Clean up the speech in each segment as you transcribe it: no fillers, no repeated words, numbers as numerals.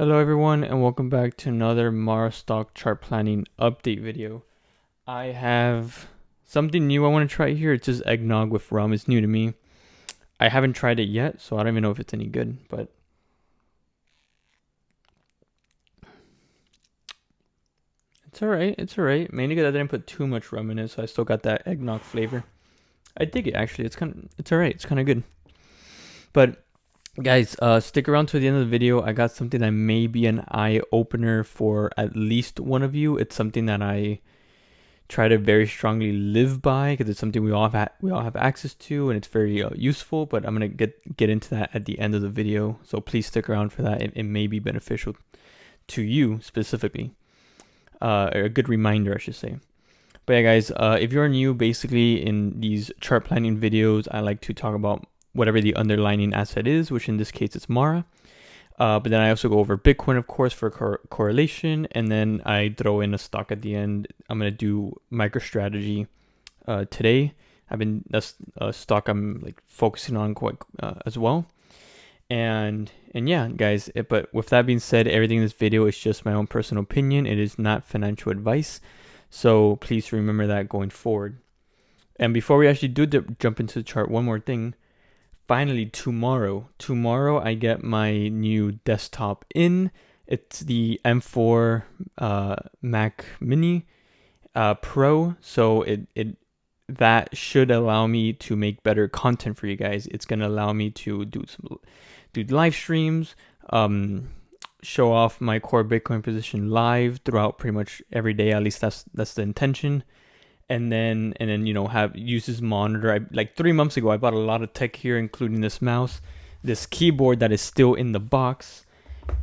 Hello everyone and welcome back to another Mara stock chart planning update video. I have something new I want to try here. It's just eggnog with rum. It's new to me. I haven't tried it yet, so I don't even know if it's any good, but it's alright. It's alright. Mainly because I didn't put too much rum in it, so I still got that eggnog flavor. I dig it actually. It's alright. It's kind of good. But guys, stick around to the end of the video. I got something that may be an eye opener for at least one of you. It's something that I try to very strongly live by because it's something we all have access to, and it's very useful. But I'm gonna get into that at the end of the video, so please stick around for that. It may be beneficial to you specifically, or a good reminder, I should say. But yeah, guys, if you're new, basically in these chart planning videos, I like to talk about whatever the underlying asset is, which in this case it's Mara. But then I also go over Bitcoin, of course, for correlation, and then I throw in a stock at the end. I'm gonna do MicroStrategy today. That's a stock I'm like focusing on quite as well. And yeah, guys. But with that being said, everything in this video is just my own personal opinion. It is not financial advice, so please remember that going forward. And before we actually do jump into the chart, one more thing. Finally, tomorrow I get my new desktop in. It's the M4 Mac Mini Pro, so it that should allow me to make better content for you guys. It's gonna allow me to do live streams, show off my core Bitcoin position live throughout pretty much every day. At least that's the intention. And then have use this monitor. Like 3 months ago I bought a lot of tech here, including this mouse, this keyboard that is still in the box,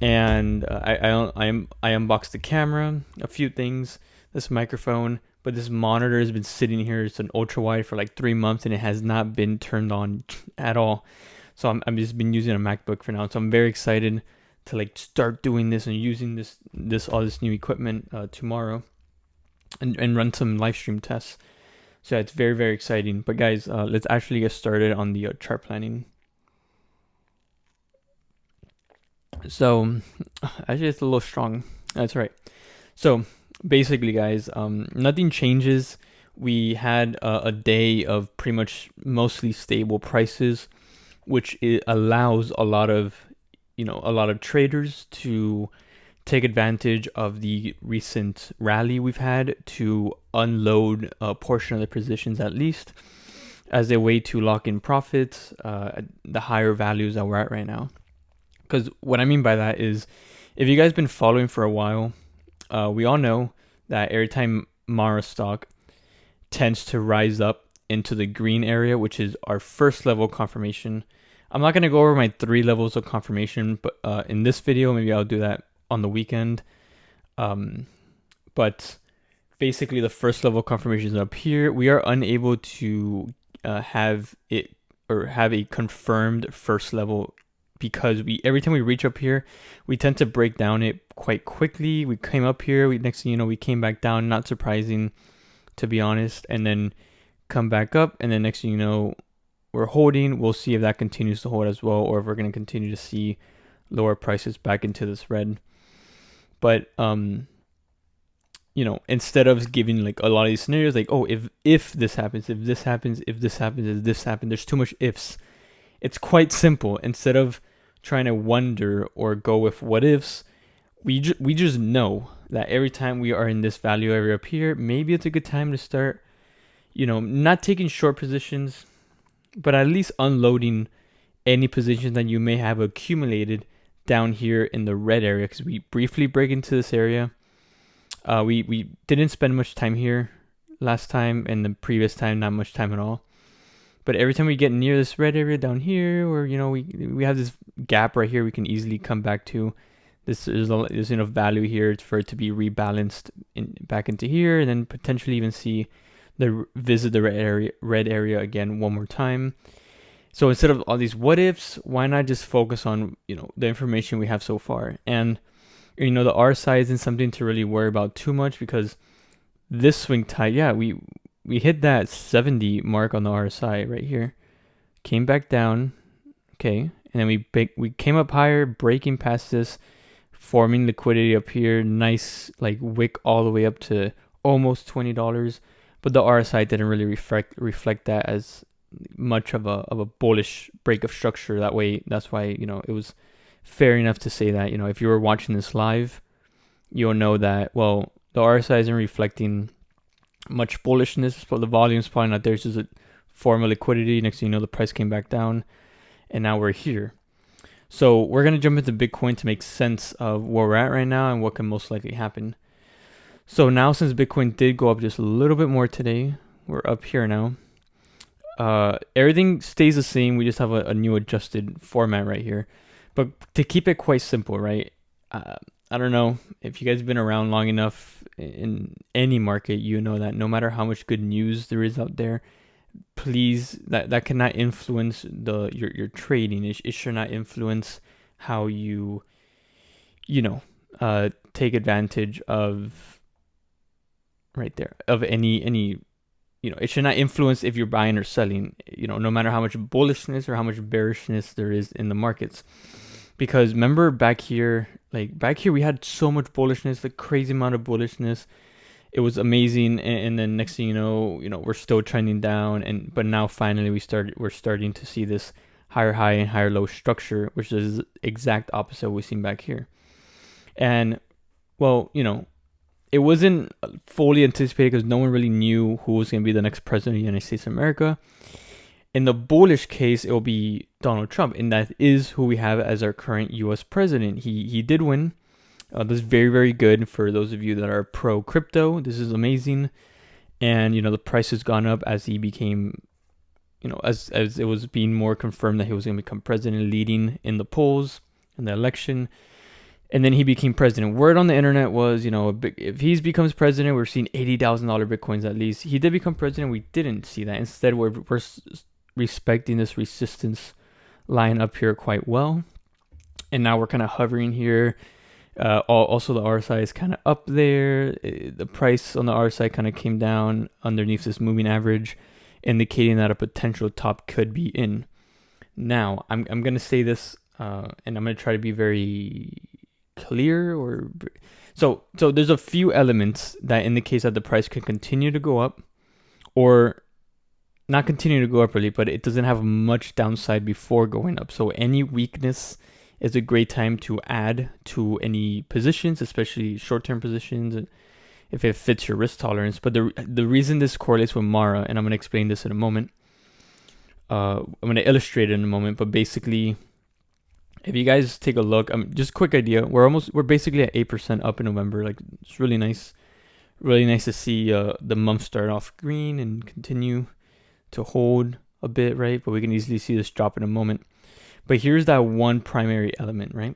and I unboxed the camera, a few things, this microphone, but this monitor has been sitting here. It's an ultra wide for like 3 months and it has not been turned on at all. So I'm just been using a MacBook for now. So I'm very excited to like start doing this and using all this new equipment tomorrow. And run some live stream tests. So yeah, it's very, very exciting. But guys, let's actually get started on the chart planning. So actually it's a little strong. That's right. So basically, guys, nothing changes. We had a day of pretty much mostly stable prices, which allows a lot of traders to take advantage of the recent rally we've had to unload a portion of the positions, at least as a way to lock in profits at the higher values that we're at right now. Because what I mean by that is, if you guys been following for a while, we all know that every time Mara stock tends to rise up into the green area, which is our first level confirmation. I'm not going to go over my 3 levels of confirmation, but in this video maybe I'll do that on the weekend. But basically the first level confirmation is up here. We are unable to have it or have a confirmed first level because every time we reach up here, we tend to break down it quite quickly. We came up here, next thing you know, we came back down, not surprising to be honest, and then come back up, and then next thing you know, we're holding. We'll see if that continues to hold as well, or if we're going to continue to see lower prices back into this red. But instead of giving like a lot of these scenarios, like, oh, if this happens, if this happens, if this happens, if this happens, there's too much ifs. It's quite simple. Instead of trying to wonder or go with what ifs, we just know that every time we are in this value area up here, maybe it's a good time to start, not taking short positions, but at least unloading any positions that you may have accumulated down here in the red area, because we briefly break into this area. We didn't spend much time here last time, and the previous time not much time at all. But every time we get near this red area down here, or we have this gap right here, we can easily come back to this. There's enough value here for it to be rebalanced back into here, and then potentially even visit the red area again one more time. So instead of all these what ifs, why not just focus on the information we have so far? And the RSI isn't something to really worry about too much, because this swing tide, yeah, we hit that 70 mark on the RSI right here, came back down, okay, and then we came up higher, breaking past this forming liquidity up here, nice like wick all the way up to almost $20, but the RSI didn't really reflect that as much of a bullish break of structure. That's why it was fair enough to say that if you were watching this live, you'll know that well, the RSI isn't reflecting much bullishness, but the volume's probably not there. It's just a form of liquidity. Next thing you know, the price came back down, and now we're here. So we're gonna jump into Bitcoin to make sense of where we're at right now and what can most likely happen. So now, since Bitcoin did go up just a little bit more today, we're up here now. Everything stays the same. We just have a new adjusted format right here. But to keep it quite simple, right? I don't know if you guys have been around long enough in any market, you know that no matter how much good news there is out there, please, that cannot influence your trading. It should not influence how you take advantage of right there of any it should not influence if you're buying or selling, no matter how much bullishness or how much bearishness there is in the markets. Because remember back here we had so much bullishness, the crazy amount of bullishness. It was amazing, and then next thing you know, we're still trending down, but now finally we're starting to see this higher high and higher low structure, which is the exact opposite of what we've seen back here. And well, it wasn't fully anticipated because no one really knew who was going to be the next president of the United States of America. In the bullish case, it will be Donald Trump, and that is who we have as our current U.S. president. He did win. This is very, very good for those of you that are pro crypto. This is amazing. And, the price has gone up as he became, as it was being more confirmed that he was going to become president, leading in the polls in the election. And then he became president. Word on the internet was, if he becomes president, we're seeing $80,000 Bitcoins at least. He did become president. We didn't see that. Instead, we're respecting this resistance line up here quite well. And now we're kind of hovering here. Also, the RSI is kind of up there. The price on the RSI kind of came down underneath this moving average, indicating that a potential top could be in. Now, I'm going to say this, and I'm going to try to be very clear. So there's a few elements that indicate that the price could continue to go up, or not continue to go up really, but it doesn't have much downside before going up. So any weakness is a great time to add to any positions, especially short-term positions, if it fits your risk tolerance. But the reason this correlates with Mara, and I'm going to explain this in a moment, I'm going to illustrate it in a moment, but basically, if you guys take a look, just a quick idea, we're basically at 8% up in November. Like, it's really nice to see the month start off green and continue to hold a bit, right? But we can easily see this drop in a moment. But here's that one primary element, right?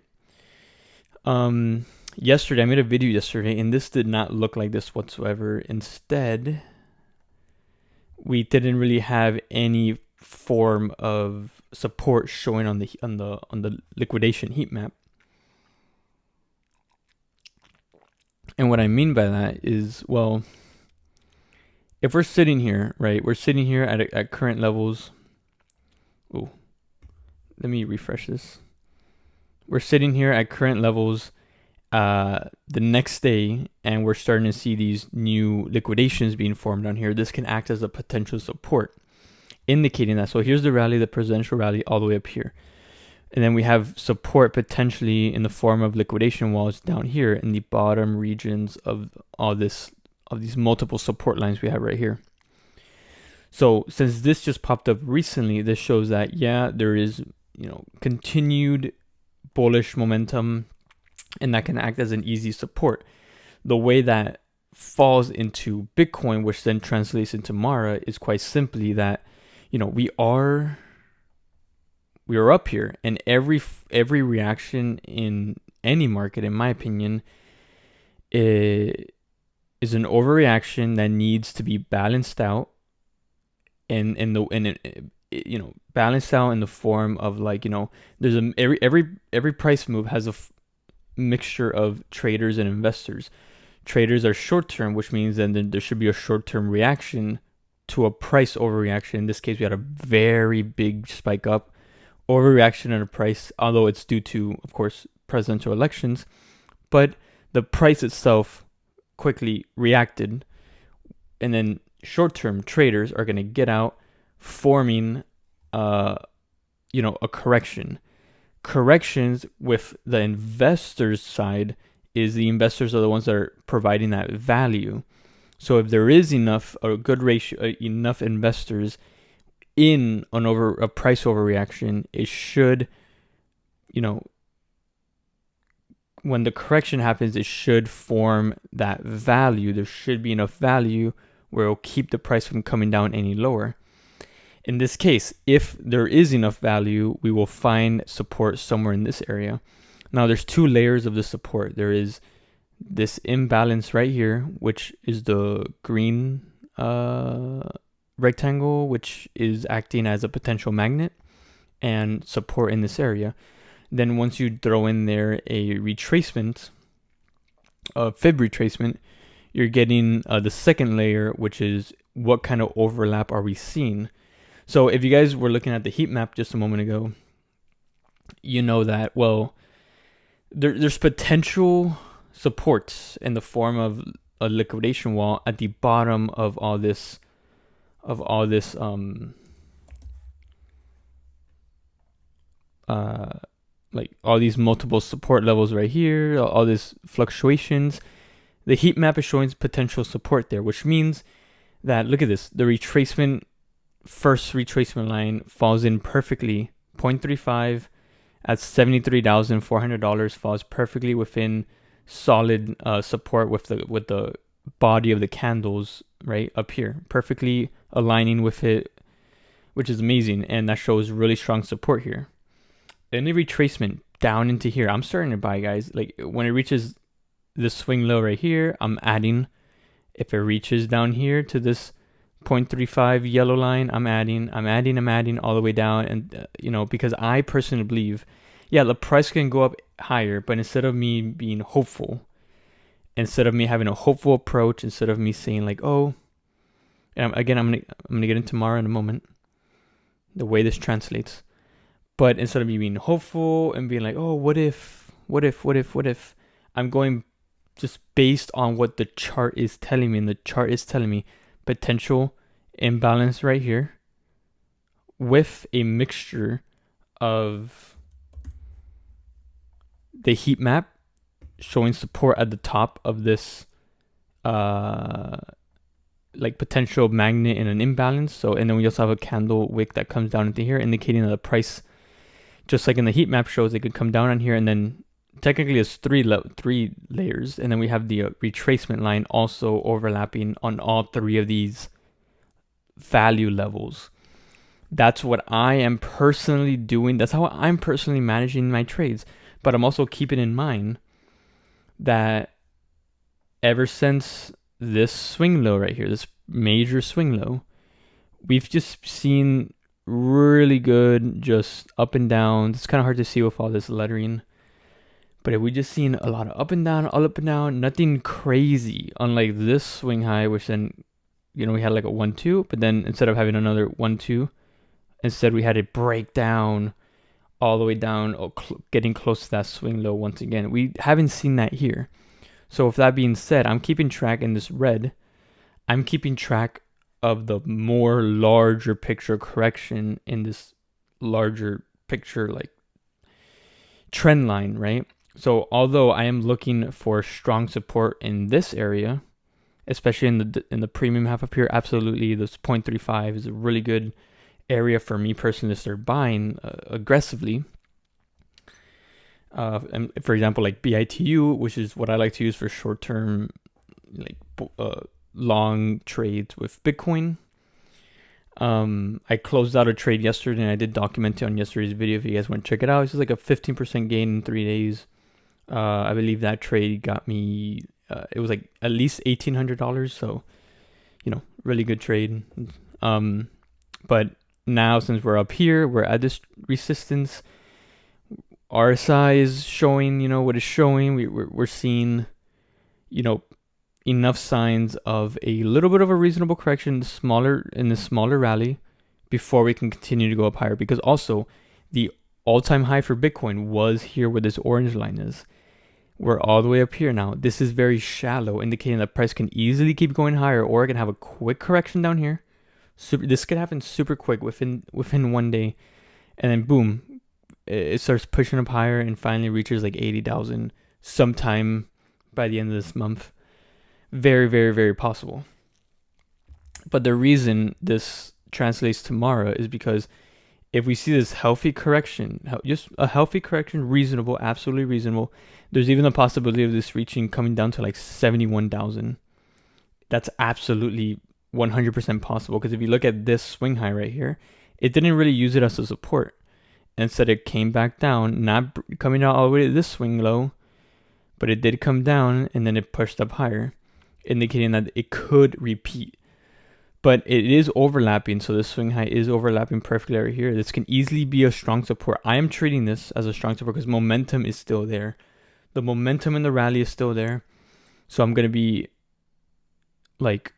Yesterday, I made a video yesterday, and this did not look like this whatsoever. Instead, we didn't really have any form of support showing on the liquidation heat map. And what I mean by that is, well, if we're sitting here, right? We're sitting here at current levels. Oh, let me refresh this. We're sitting here at current levels the next day, and we're starting to see these new liquidations being formed on here. This can act as a potential support, indicating that. So here's the rally, the presidential rally, all the way up here. And then we have support potentially in the form of liquidation walls down here in the bottom regions of these multiple support lines we have right here. So since this just popped up recently, this shows that, yeah, there is, continued bullish momentum, and that can act as an easy support. The way that falls into Bitcoin, which then translates into Mara, is quite simply that, we are up here, and every reaction in any market, in my opinion, is an overreaction that needs to be balanced out, and balanced out in the form of, like, there's every price move has a mixture of traders and investors. Traders are short term, which means then there should be a short term reaction to a price overreaction. In this case, we had a very big spike up, overreaction in a price, although it's due to, of course, presidential elections. but the price itself quickly reacted, and then short-term traders are going to get out, forming a correction. Corrections with the investors side is the investors are the ones that are providing that value. So if there is enough, or a good ratio, enough investors in a price overreaction, it should, when the correction happens, it should form that value. There should be enough value where it'll keep the price from coming down any lower. In this case, if there is enough value, we will find support somewhere in this area. Now, there's two layers of the support. There is this imbalance right here, which is the green rectangle, which is acting as a potential magnet, and support in this area. Then once you throw in there a retracement, a fib retracement, you're getting the second layer, which is what kind of overlap are we seeing. So if you guys were looking at the heat map just a moment ago, you know that, well, there's potential supports in the form of a liquidation wall at the bottom of all this like all these multiple support levels right here, all these fluctuations. The heat map is showing potential support there, which means that, look at this, the first retracement line falls in perfectly. 0.35 at $73,400 falls perfectly within solid support with the body of the candles right up here, perfectly aligning with it, which is amazing, and that shows really strong support here. Any retracement down into here, I'm starting to buy, guys. Like when it reaches the swing low right here, I'm adding. If it reaches down here to this 0.35 yellow line, I'm adding all the way down. And because I personally believe, yeah, the price can go up higher, but instead of me being hopeful, instead of me having a hopeful approach, instead of me saying like, oh, and again, I'm gonna get into tomorrow in a moment, the way this translates. But instead of me being hopeful and being like, oh, what if, I'm going just based on what the chart is telling me. And the chart is telling me potential imbalance right here with a mixture of the heat map showing support at the top of this like potential magnet in an imbalance. So, and then we also have a candle wick that comes down into here, indicating that the price, just like in the heat map shows, it could come down on here, and then technically it's three layers, and then we have the retracement line also overlapping on all three of these value levels. That's what I am personally doing. That's how I'm personally managing my trades. But I'm also keeping in mind that ever since this swing low right here, this major swing low, we've just seen really good just up and down. It's kind of hard to see with all this lettering, but we just seen a lot of up and down, all up and down, nothing crazy. Unlike this swing high, which then, we had like a 1-2, but then instead of having another 1-2, instead we had it break down all the way down, getting close to that swing low once again. We haven't seen that here. So with that being said, I'm keeping track in this red. I'm keeping track of the more larger picture correction in this larger picture, like trend line, right? So although I am looking for strong support in this area, especially in the premium half up here, absolutely, this 0.35 is a really good area for me personally to start buying aggressively. And for example, like BITU, which is what I like to use for short-term, like long trades with Bitcoin. I closed out a trade yesterday, and I did document it on yesterday's video. If you guys want to check it out, it's just like a 15% gain in 3 days. I believe that trade got me, it was like at least $1,800. So, really good trade. But now since we're up here, we're at this resistance. RSI is showing, what it's showing. We're seeing, enough signs of a little bit of a reasonable correction in the smaller rally before we can continue to go up higher. Because also the all-time high for Bitcoin was here where this orange line is. We're all the way up here now. This is very shallow, indicating that price can easily keep going higher, or it can have a quick correction down here. This could happen super quick within 1 day, and then boom, it starts pushing up higher and finally reaches like 80,000 sometime by the end of this month. Very, very, very possible. But the reason this translates to Mara is because if we see this healthy correction, just a healthy correction, reasonable, absolutely reasonable, there's even a possibility of this coming down to like 71,000. That's absolutely 100% possible, because if you look at this swing high right here, it didn't really use it as a support. Instead, it came back down, not coming out all the way to this swing low, but it did come down and then it pushed up higher, indicating that it could repeat. But it is overlapping, so this swing high is overlapping perfectly right here. This can easily be a strong support. I am treating this as a strong support because momentum is still there. The momentum in the rally is still there. So I'm going to be like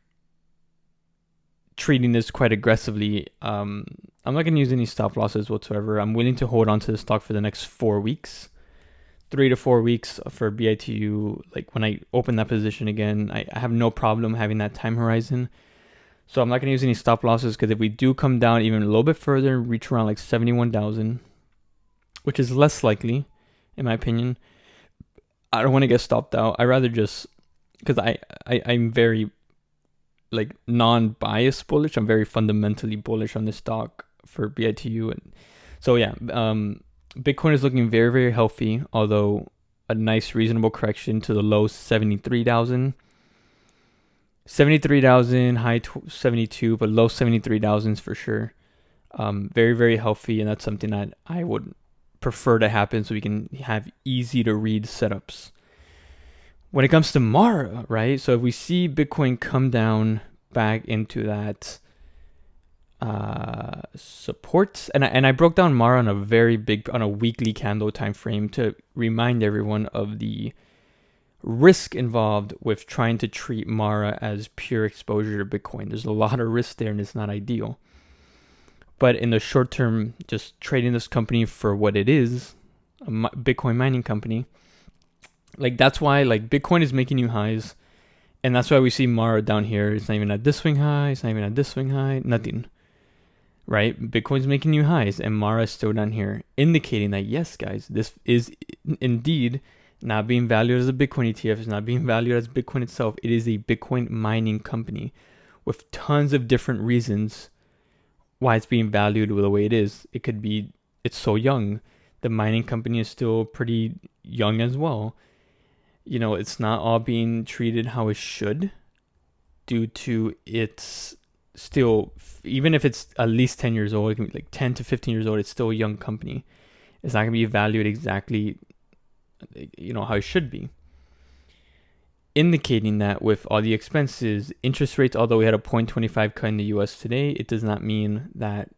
treating this quite aggressively. I'm not going to use any stop losses whatsoever. I'm willing to hold on to the stock for the next 4 weeks. 3 to 4 weeks for BITU. Like when I open that position again, I have no problem having that time horizon. So I'm not going to use any stop losses, because if we do come down even a little bit further and reach around like 71,000, which is less likely, in my opinion, I don't want to get stopped out. I rather just, because I'm very like non-biased bullish. I'm very fundamentally bullish on this stock for BITU. And so yeah, Bitcoin is looking very, very healthy, although a nice reasonable correction to the low 73,000. 73,000, high 72, but low 73,000s for sure. Very, very healthy, and that's something that I would prefer to happen so we can have easy to read setups. When it comes to Mara, right? So if we see Bitcoin come down back into that support, and I broke down Mara on a weekly candle time frame to remind everyone of the risk involved with trying to treat Mara as pure exposure to Bitcoin. There's a lot of risk there, and it's not ideal. But in the short term, just trading this company for what it is, a Bitcoin mining company, like that's why like Bitcoin is making new highs, and that's why we see Mara down here. It's not even at this swing high. It's not even at this swing high. Nothing. Right? Bitcoin's making new highs, and Mara is still down here, indicating that yes, guys, this is indeed not being valued as a Bitcoin ETF. It's not being valued as Bitcoin itself. It is a Bitcoin mining company with tons of different reasons why it's being valued the way it is. It could be it's so young. The mining company is still pretty young as well. You know, it's not all being treated how it should due to its still, even if it's at least 10 years old, it can be like 10 to 15 years old, it's still a young company. It's not going to be valued exactly how it should be, indicating that with all the expenses, interest rates, although we had a 0.25 cut in the US today, it does not mean that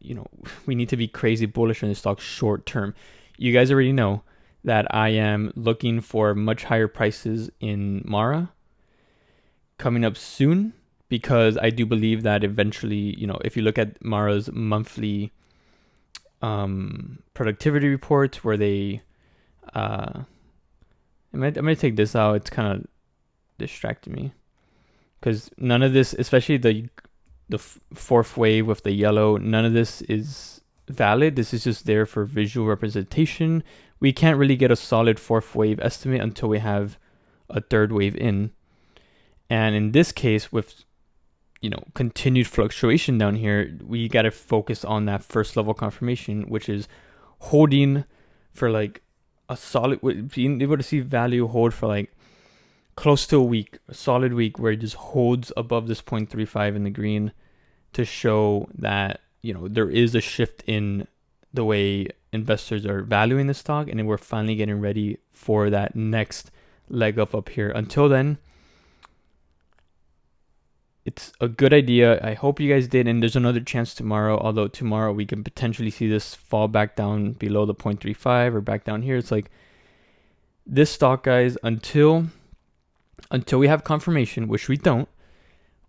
we need to be crazy bullish on the stock short term. You guys already know that I am looking for much higher prices in Mara coming up soon, because I do believe that eventually, if you look at Mara's monthly productivity reports, where they I'm gonna take this out. It's kind of distracting me, because none of this, especially the fourth wave with the yellow, none of this is valid. This is just there for visual representation. We can't really get a solid fourth wave estimate until we have a third wave in. And in this case, with continued fluctuation down here, we got to focus on that first level confirmation, which is holding for like a solid, being able to see value hold for like close to a week, a solid week, where it just holds above this 0.35 in the green to show that there is a shift in the way investors are valuing the stock, and then we're finally getting ready for that next leg up here. Until then, it's a good idea. I hope you guys did, and there's another chance tomorrow, although tomorrow we can potentially see this fall back down below the 0.35 or back down here. It's like this stock, guys, until we have confirmation, which we don't,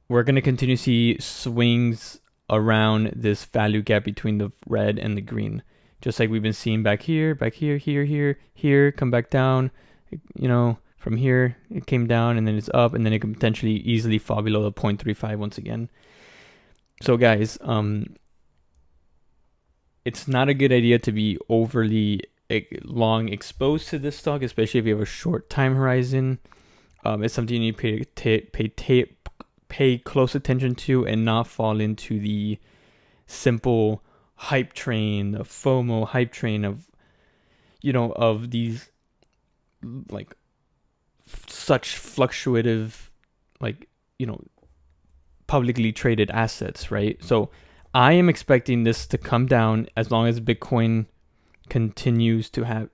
we're going to continue to see swings around this value gap between the red and the green, just like we've been seeing back here, here, come back down, From here, it came down and then it's up, and then it can potentially easily fall below the 0.35 once again. So guys, it's not a good idea to be overly long exposed to this stock, especially if you have a short time horizon. It's something you need to pay close attention to and not fall into the simple hype train, the FOMO hype train of, of these like such fluctuative, like, publicly traded assets, right? So I am expecting this to come down as long as Bitcoin continues to have,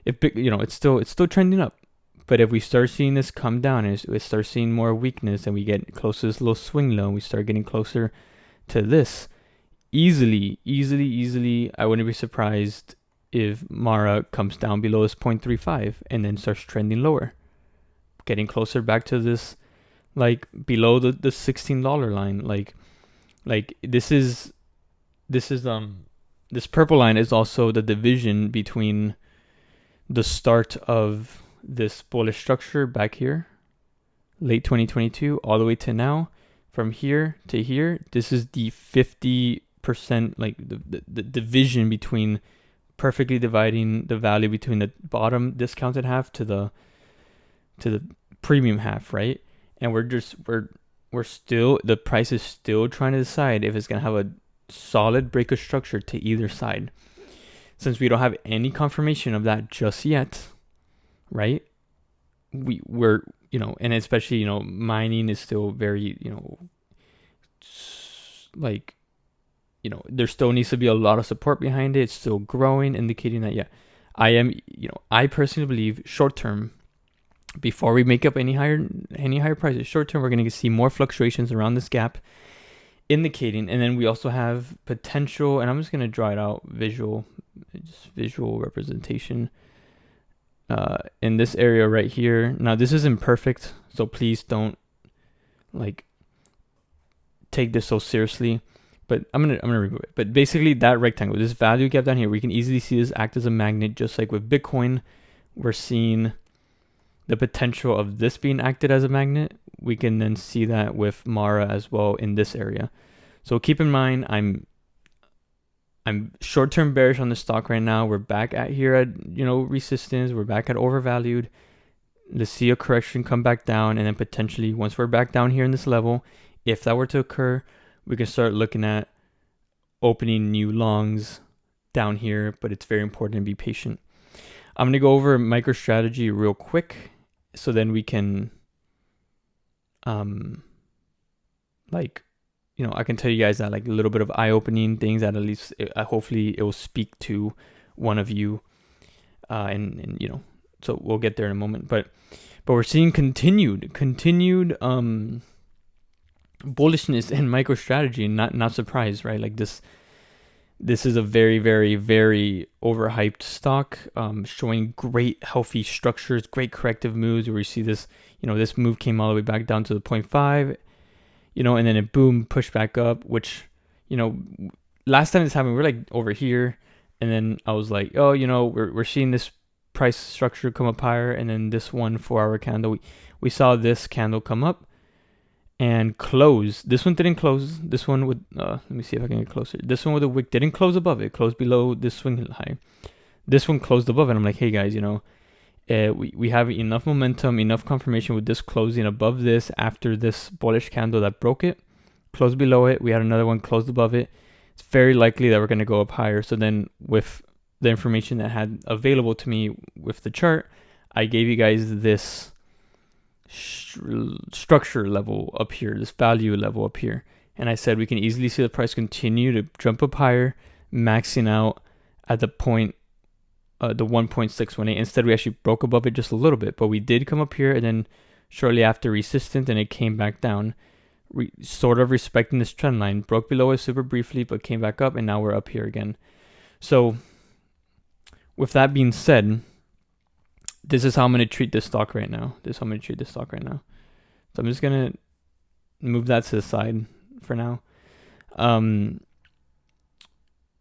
it's still trending up. But if we start seeing this come down and we start seeing more weakness and we get close to this little swing low and we start getting closer to this, easily, I wouldn't be surprised if Mara comes down below this 0.35 and then starts trending lower, getting closer back to this, like below the $16 line. Like this purple line is also the division between the start of this bullish structure back here, late 2022, all the way to now. From here to here, this is the 50%, like the division between perfectly dividing the value between the bottom discounted half to the premium half, right? And we're still, the price is still trying to decide if it's gonna have a solid break of structure to either side. Since we don't have any confirmation of that just yet, right? We're and especially mining is still very there still needs to be a lot of support behind it. It's still growing, indicating that I personally believe short term, before we make up any higher prices, short term we're going to see more fluctuations around this gap, indicating. And then we also have potential, and I'm just going to draw it out visual representation in this area right here. Now this is imperfect, so please don't take this so seriously, but I'm gonna remove it. But basically that rectangle, this value gap down here, we can easily see this act as a magnet. Just like with Bitcoin, we're seeing the potential of this being acted as a magnet. We can then see that with Mara as well in this area. So keep in mind, I'm short-term bearish on the stock right now. We're back at here at resistance. We're back at overvalued. Let's see a correction come back down, and then potentially once we're back down here in this level, if that were to occur, we can start looking at opening new longs down here. But it's very important to be patient. I'm gonna go over MicroStrategy real quick, so then we can I can tell you guys that, like, a little bit of eye-opening things that at least hopefully it will speak to one of you, and so we'll get there in a moment. But we're seeing continued bullishness in MicroStrategy, and not surprised, right? Like this is a very, very, very overhyped stock, showing great healthy structures, great corrective moves. Where you see this, this move came all the way back down to the 0.5. And then it boom, pushed back up, which, last time this happened, we were like over here. And then I was like, oh, we're seeing this price structure come up higher. And then this 1 4-hour candle, we saw this candle come up and close. This one didn't close. This one would, let me see if I can get closer. This one with a wick didn't close above it, closed below this swing high. This one closed above it. I'm like, hey guys, we have enough momentum, enough confirmation with this closing above this after this bullish candle that broke it, closed below it. We had another one closed above it. It's very likely that we're going to go up higher. So then with the information that I had available to me with the chart, I gave you guys this structure level up here, this value level up here. And I said we can easily see the price continue to jump up higher, maxing out at the point, the 1.618. Instead, we actually broke above it just a little bit, but we did come up here and then shortly after resistance, and it came back down, sort of respecting this trend line. Broke below it super briefly, but came back up, and now we're up here again. So with that being said, this is how I'm going to treat this stock right now. So I'm just going to move that to the side for now.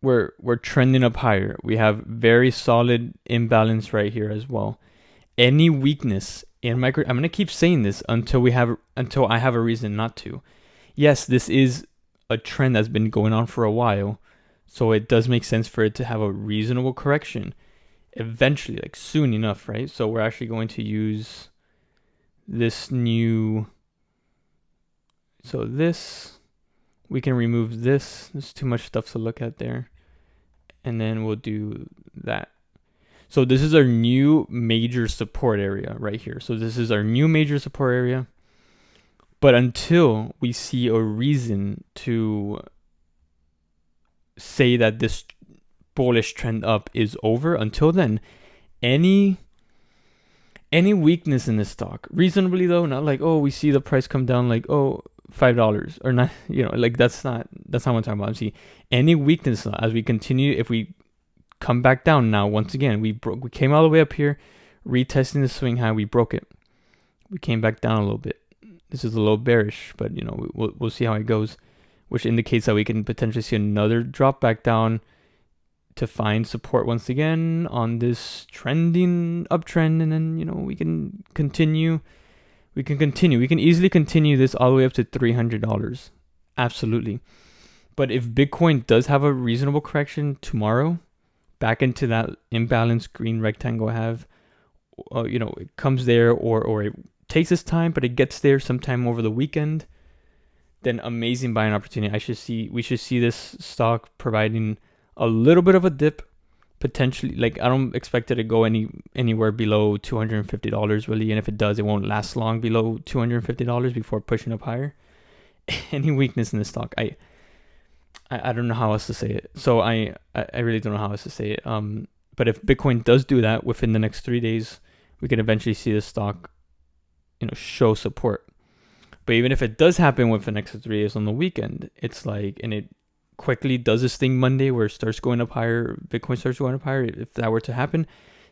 We're trending up higher. We have very solid imbalance right here as well. Any weakness I'm gonna keep saying this until I have a reason not to. Yes, this is a trend that's been going on for a while, so it does make sense for it to have a reasonable correction eventually, like soon enough, right? So we're actually going to use this new. So this, we can remove this. There's too much stuff to look at there, and then we'll do that. So this is our new major support area right here. So this is our new major support area. But until we see a reason to say that this bullish trend up is over, until then, any weakness in this stock, reasonably though, not like, oh, we see the price come down like, oh, $5 or not, like that's not what I'm talking about. See, any weakness as we continue, if we come back down now, once again, we came all the way up here, retesting the swing high, we broke it. We came back down a little bit. This is a little bearish, but we'll see how it goes, which indicates that we can potentially see another drop back down to find support once again on this trending uptrend, and then we can continue. We can easily continue this all the way up to $300. Absolutely. But if Bitcoin does have a reasonable correction tomorrow, back into that imbalanced green rectangle I have, it comes there, or it takes its time, but it gets there sometime over the weekend, then amazing buying opportunity. We should see this stock providing a little bit of a dip, potentially. Like, I don't expect it to go anywhere below $250 really, and if it does, it won't last long below $250 before pushing up higher. Any weakness in the stock, I don't know how else to say it. So I really don't know how else to say it. But if Bitcoin does do that within the next 3 days, we can eventually see the stock, show support. But even if it does happen within the next 3 days on the weekend, it's like, and it quickly does this thing Monday where it starts going up higher, Bitcoin starts going up higher. If that were to happen,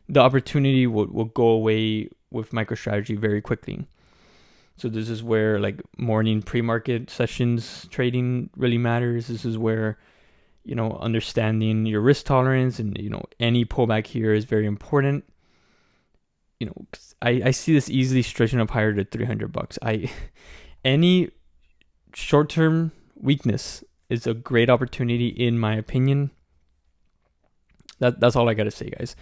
the opportunity will go away with MicroStrategy very quickly. So this is where like morning pre-market sessions trading really matters. This is where, understanding your risk tolerance and, any pullback here is very important. I see this easily stretching up higher to $300. Any short-term weakness is a great opportunity in my opinion. That's all I gotta say, guys.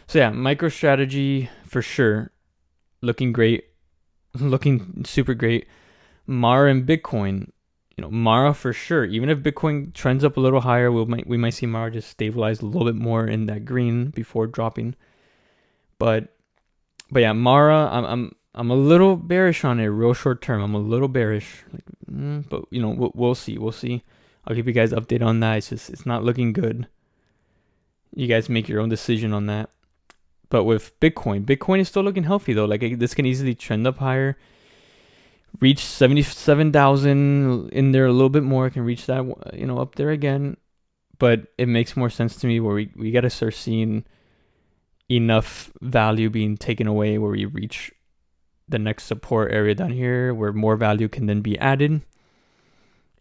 So yeah, MicroStrategy for sure, looking great, looking super great. Mara and Bitcoin, Mara for sure. Even if Bitcoin trends up a little higher, we might see Mara just stabilize a little bit more in that green before dropping. But yeah, Mara, I'm a little bearish on it, real short term. I'm a little bearish, but we'll see. We'll see. I'll keep you guys updated on that. It's not looking good. You guys make your own decision on that. But with Bitcoin is still looking healthy though. Like this can easily trend up higher, reach 77,000 in there a little bit more. Can reach that, up there again. But it makes more sense to me where we gotta start seeing enough value being taken away where we reach the next support area down here where more value can then be added.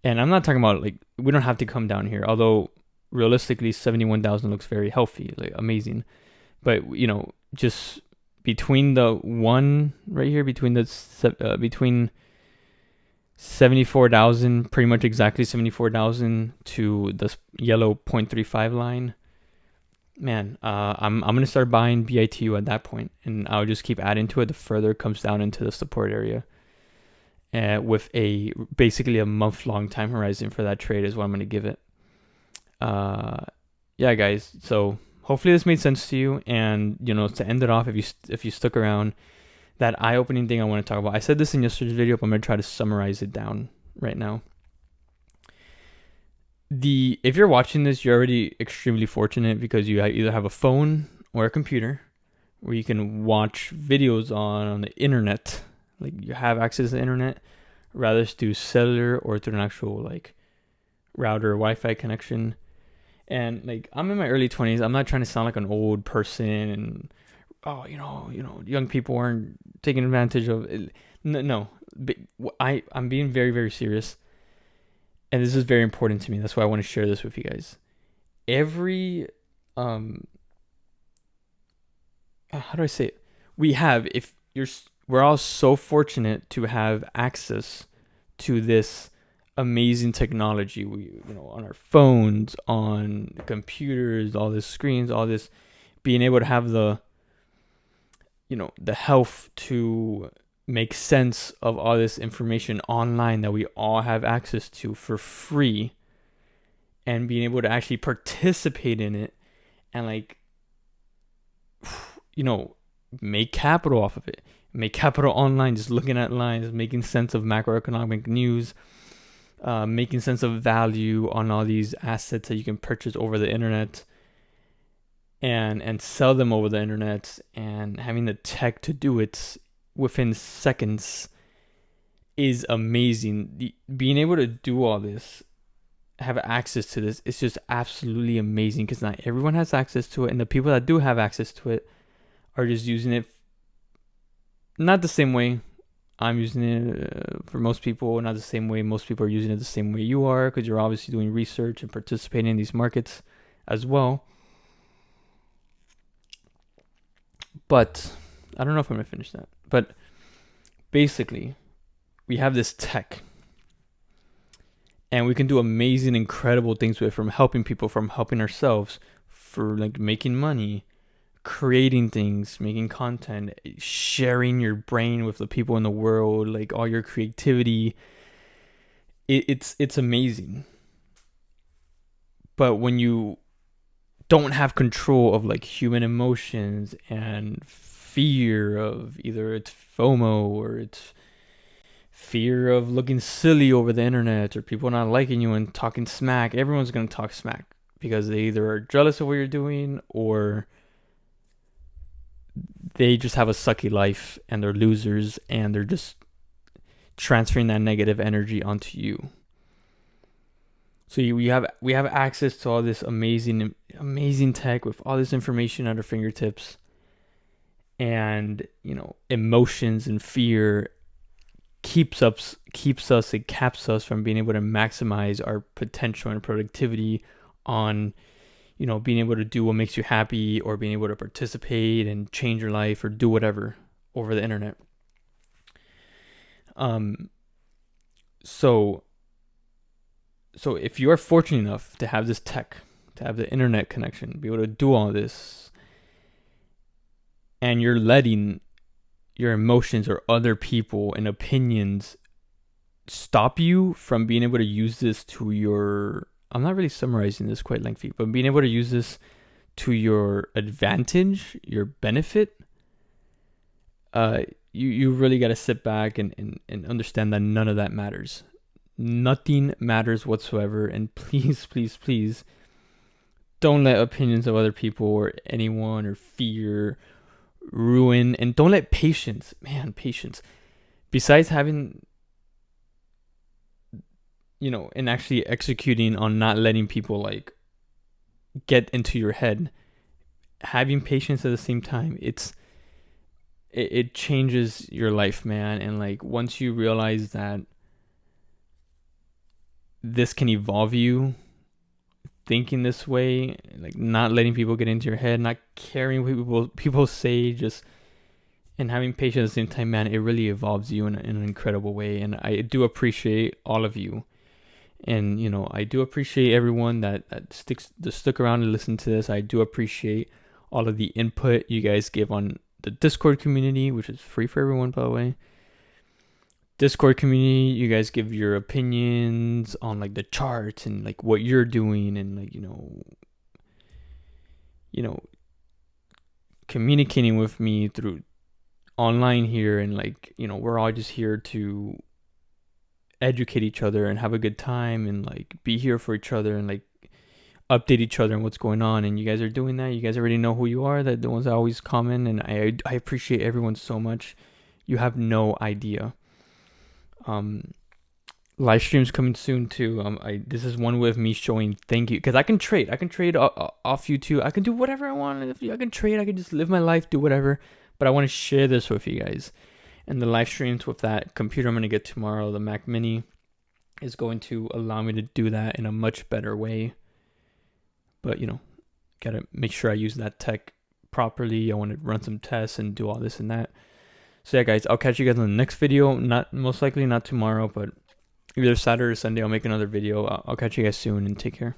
And I'm not talking about like, we don't have to come down here, although realistically 71,000 looks very healthy, like amazing. But just between the one right here, between 74,000, pretty much exactly 74,000 to the yellow 0.35 line, man, I'm gonna start buying BITU at that point, and I'll just keep adding to it the further it comes down into the support area. With basically a month-long time horizon for that trade is what I'm gonna give it. Yeah, guys. So hopefully this made sense to you, and to end it off, if you stuck around, that eye-opening thing I want to talk about. I said this in yesterday's video, but I'm gonna try to summarize it down right now. If you're watching this, you're already extremely fortunate because you either have a phone or a computer where you can watch videos on the internet. Like you have access to the internet, rather through cellular or through an actual like router or Wi-Fi connection. And like I'm in my early 20s. I'm not trying to sound like an old person and young people aren't taking advantage of it. No. I'm being very, very serious. And this is very important to me. That's why I want to share this with you guys. Every how do I say it? If we're all so fortunate to have access to this amazing technology. We, on our phones, on computers, all this screens, all this, being able to have the health to make sense of all this information online that we all have access to for free, and being able to actually participate in it and you know make capital off of it, make capital online, just looking at lines, making sense of macroeconomic news, making sense of value on all these assets that you can purchase over the internet and sell them over the internet, and having the tech to do it within seconds is amazing. Being able to do all this, have access to this, it's just absolutely amazing, because not everyone has access to it, and the people that do have access to it are just using it not the same way I'm using it. For most people, not the same way most people are using it the same way you are, because you're obviously doing research and participating in these markets as well. But I don't know if I'm going to finish that. But basically, we have this tech, and we can do amazing, incredible things with it, from helping people, from helping ourselves, for making money, creating things, making content, sharing your brain with the people in the world, all your creativity. It's amazing. But when you don't have control of human emotions and fear of, either it's FOMO or it's fear of looking silly over the internet or people not liking you and talking smack, everyone's going to talk smack because they either are jealous of what you're doing, or they just have a sucky life and they're losers, and they're just transferring that negative energy onto you. So we have access to all this amazing tech with all this information at our fingertips, and emotions and fear keeps us it caps us from being able to maximize our potential and productivity on being able to do what makes you happy, or being able to participate and change your life or do whatever over the internet. So if you are fortunate enough to have this tech, to have the internet connection, be able to do all this, and you're letting your emotions or other people and opinions stop you from being able to use this to your, I'm not really summarizing this quite lengthy, but being able to use this to your advantage, your benefit, you really got to sit back and understand that none of that matters. Nothing matters whatsoever. And please, please, please don't let opinions of other people or anyone or fear ruin, and don't let patience, besides having and actually executing on not letting people get into your head, having patience at the same time, it changes your life, man. And once you realize that this can evolve you, thinking this way, not letting people get into your head, not caring what people say, just, and having patience at the same time, man, it really evolves you in an incredible way. And I do appreciate all of you. And I do appreciate everyone that stuck around and listened to this. I do appreciate all of the input you guys give on the Discord community, which is free for everyone, by the way. Discord community, you guys give your opinions on the charts and what you're doing, and communicating with me through online here, and we're all just here to educate each other and have a good time, and be here for each other, and update each other on what's going on. And you guys are doing that. You guys already know who you are, that the ones that always comment, and I appreciate everyone so much. You have no idea. Live streams coming soon too. This is one way of me showing thank you, because I can trade off YouTube. I can do whatever I want. I can trade, I can just live my life, do whatever, but I want to share this with you guys. And the live streams with that computer I'm going to get tomorrow, the Mac Mini, is going to allow me to do that in a much better way. But gotta make sure I use that tech properly. I want to run some tests and do all this and that. So yeah, guys, I'll catch you guys in the next video. Not most likely not tomorrow, but either Saturday or Sunday, I'll make another video. I'll catch you guys soon and take care.